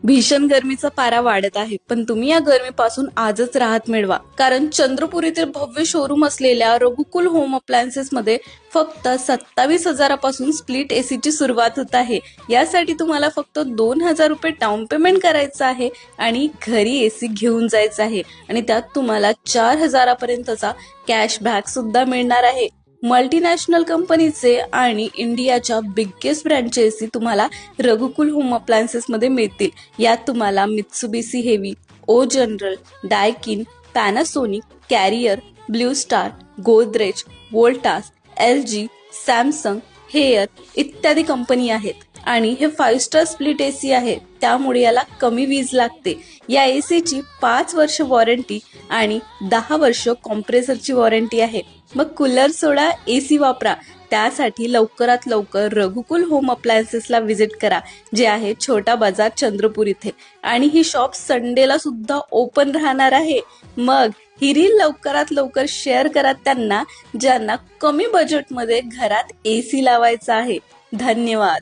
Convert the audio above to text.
भीषण गरमीचा पारा वाढत आहे, पण तुम्ही या गरमीपासून आजच राहत मिळवा. कारण चंद्रपूर येथील भव्य शोरूम असलेल्या रघुकुल होम अप्लायन्सेस मध्ये फक्त 27,000पासून स्प्लिट एसीची सुरुवात होत आहे. यासाठी तुम्हाला फक्त 2,000 रुपये डाऊन पेमेंट करायचं आहे आणि घरी एसी घेऊन जायचं आहे आणि त्यात तुम्हाला 4,000 पर्यंतचा कॅशबॅक सुद्धा मिळणार आहे. मल्टीनॅशनल कंपनीचे आणि इंडियाच्या बिगेस्ट ब्रँडचे एसी तुम्हाला रघुकुल होम अप्लायन्सेस मध्ये मिळतील. यात तुम्हाला Mitsubishi Heavy, O General, Daikin, Panasonic, Carrier, Blue Star, Godrej, Voltas, LG, Samsung, Haier इत्यादी कंपनी आहेत आणि हे 5 स्टार स्प्लिट एसी आहे, त्यामुळे याला कमी वीज लागते. या एसीची 5 वर्ष वॉरंटी आणि 10 वर्ष कॉम्प्रेसरची वॉरंटी आहे. मग कूलर सोडा, एसी वापरा. त्यासाठी लवकरात लवकर रघुकुल होम अप्लायन्सेसला व्हिजिट करा, जे आहे छोटा बाजार चंद्रपूर इथे. आणि ही शॉप संडेला सुद्धा ओपन राहणार आहे. मग ही रील लवकरात लवकर शेअर करा त्यांना ज्यांना कमी बजेटमध्ये घरात एसी लावायचा आहे. धन्यवाद.